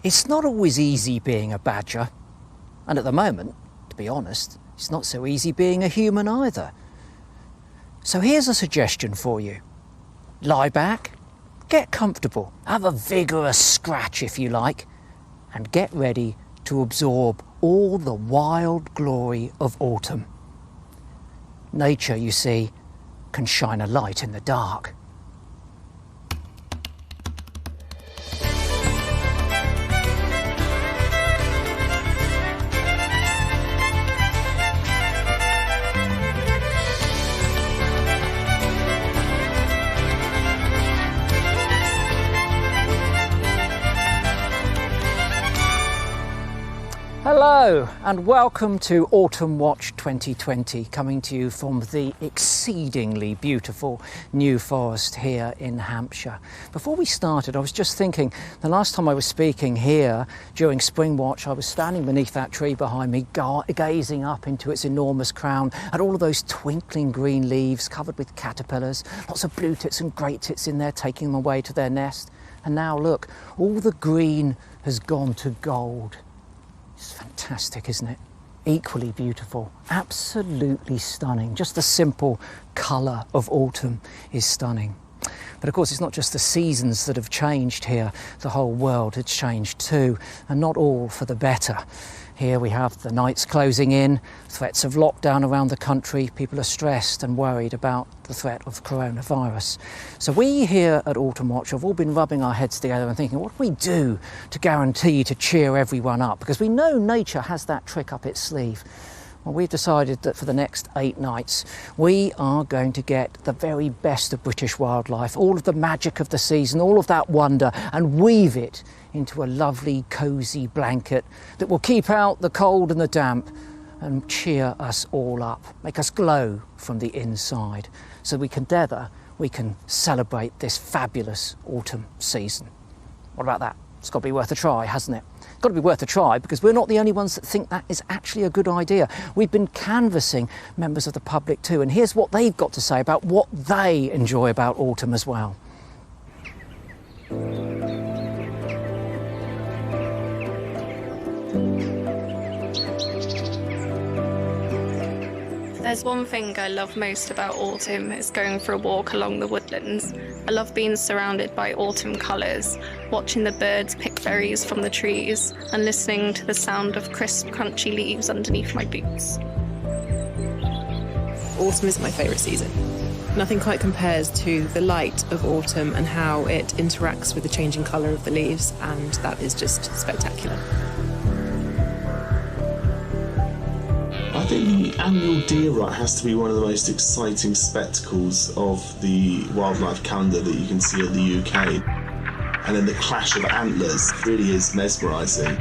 It's not always easy being a badger, and at the moment, to be honest, it's not so easy being a human either. So here's a suggestion for you. Lie back, get comfortable, have a vigorous scratch if you like, and get ready to absorb all the wild glory of autumn. Nature, you see, can shine a light in the dark. Hello and welcome to Autumnwatch 2020, coming to you from the exceedingly beautiful New Forest here in Hampshire. Before we started, I was just thinking, the last time I was speaking here during Springwatch, I was standing beneath that tree behind me, gazing up into its enormous crown at all of those twinkling green leaves covered with caterpillars, lots of blue tits and great tits in there taking them away to their nest. And now look, all the green has gone to gold. It's fantastic, isn't it? Equally beautiful, absolutely stunning. Just the simple colour of autumn is stunning. But of course, it's not just the seasons that have changed here. The whole world has changed too, and not all for the better. Here we have the nights closing in, threats of lockdown around the country. People are stressed and worried about the threat of coronavirus. So we here at Autumnwatch have all been rubbing our heads together and thinking, what do we do to guarantee to cheer everyone up? Because we know nature has that trick up its sleeve. Well, we've decided that for the next 8 nights, we are going to get the very best of British wildlife, all of the magic of the season, all of that wonder, and weave it into a lovely, cosy blanket that will keep out the cold and the damp and cheer us all up, make us glow from the inside, so we can celebrate this fabulous autumn season. What about that? It's got to be worth a try, hasn't it? It's got to be worth a try because we're not the only ones that think that is actually a good idea. We've been canvassing members of the public too, and here's what they've got to say about what they enjoy about autumn as well. There's one thing I love most about autumn, is going for a walk along the woodlands. I love being surrounded by autumn colours, watching the birds pick berries from the trees and listening to the sound of crisp, crunchy leaves underneath my boots. Autumn is my favourite season. Nothing quite compares to the light of autumn and how it interacts with the changing colour of the leaves, and that is just spectacular. I think the annual deer rut has to be one of the most exciting spectacles of the wildlife calendar that you can see in the UK. And then the clash of antlers really is mesmerising.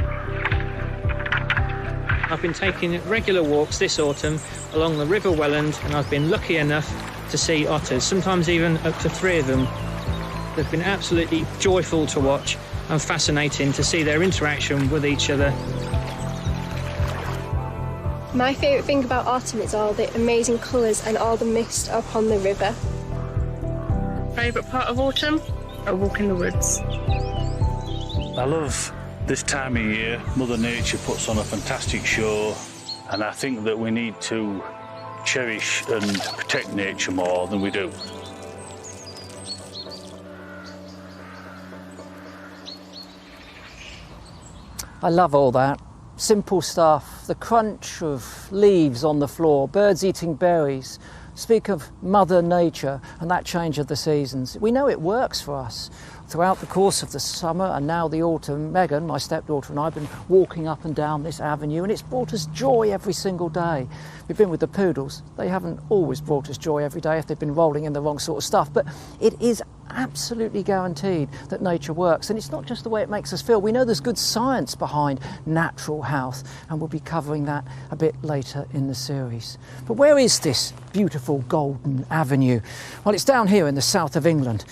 I've been taking regular walks this autumn along the River Welland, and I've been lucky enough to see otters, sometimes even up to 3 of them. They've been absolutely joyful to watch and fascinating to see their interaction with each other. My favourite thing about autumn is all the amazing colours and all the mist upon the river. Favourite part of autumn? A walk in the woods. I love this time of year. Mother Nature puts on a fantastic show, and I think that we need to cherish and protect nature more than we do. I love all that. Simple stuff, the crunch of leaves on the floor, birds eating berries. Speak of Mother Nature and that change of the seasons. We know it works for us. Throughout the course of the summer and now the autumn, Megan, my stepdaughter, and I have been walking up and down this avenue, and it's brought us joy every single day. We've been with the poodles. They haven't always brought us joy every day if they've been rolling in the wrong sort of stuff, but it is absolutely guaranteed that nature works. And it's not just the way it makes us feel. We know there's good science behind natural health, and we'll be covering that a bit later in the series. But where is this beautiful golden avenue? Well, it's down here in the south of England.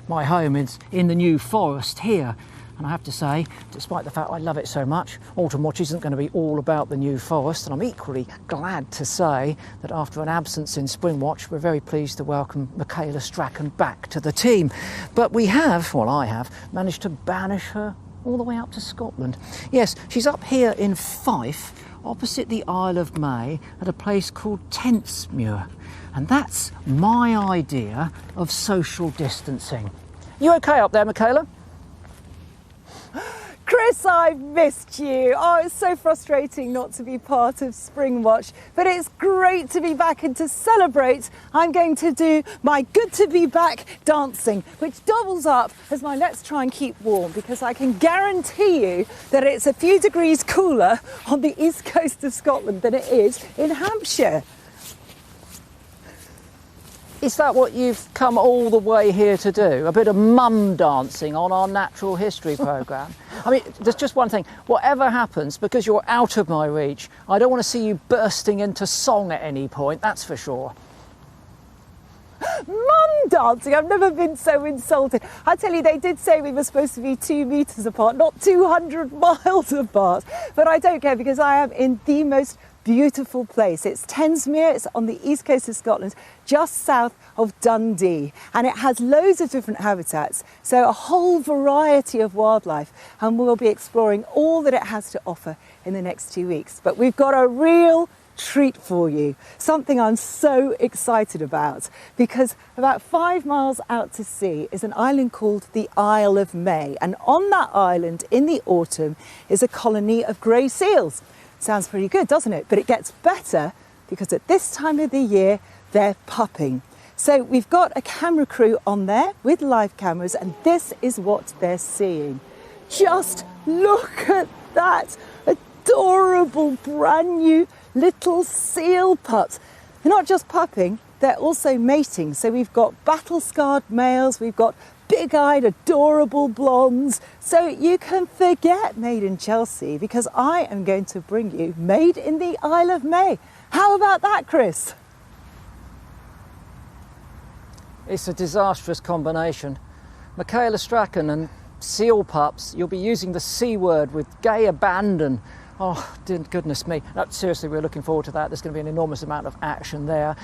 My home is in the New Forest here. And I have to say, despite the fact I love it so much, Autumnwatch isn't going to be all about the New Forest, and I'm equally glad to say that after an absence in Springwatch, we're very pleased to welcome Michaela Strachan back to the team. But we have, well I have, managed to banish her all the way up to Scotland. Yes, she's up here in Fife, opposite the Isle of May, at a place called Tentsmuir. And that's my idea of social distancing. You okay up there, Michaela? Chris, I've missed you. Oh, it's so frustrating not to be part of Springwatch, but it's great to be back, and to celebrate, I'm going to do my good to be back dancing, which doubles up as my let's try and keep warm, because I can guarantee you that it's a few degrees cooler on the east coast of Scotland than it is in Hampshire. Is that what you've come all the way here to do? A bit of mum dancing on our natural history programme? I mean, there's just one thing. Whatever happens, because you're out of my reach, I don't want to see you bursting into song at any point, that's for sure. Mum dancing? I've never been so insulted. I tell you, they did say we were supposed to be 2 metres apart, not 200 miles apart. But I don't care, because I am in the most beautiful place. It's Tentsmuir, it's on the east coast of Scotland, just south of Dundee, and it has loads of different habitats, so a whole variety of wildlife, and we'll be exploring all that it has to offer in the next 2 weeks. But we've got a real treat for you, something I'm so excited about, because about 5 miles out to sea is an island called the Isle of May, and on that island in the autumn is a colony of grey seals. Sounds pretty good, doesn't it? But it gets better, because at this time of the year they're pupping. So we've got a camera crew on there with live cameras, and this is what they're seeing. Just look at that adorable brand new little seal pups. They're not just pupping, they're also mating. So we've got battle-scarred males, we've got big-eyed, adorable blondes. So you can forget Made in Chelsea, because I am going to bring you Made in the Isle of May. How about that, Chris? It's a disastrous combination. Michaela Strachan and seal pups, you'll be using the C word with gay abandon. Oh, goodness me. No, seriously, we're looking forward to that. There's going to be an enormous amount of action there.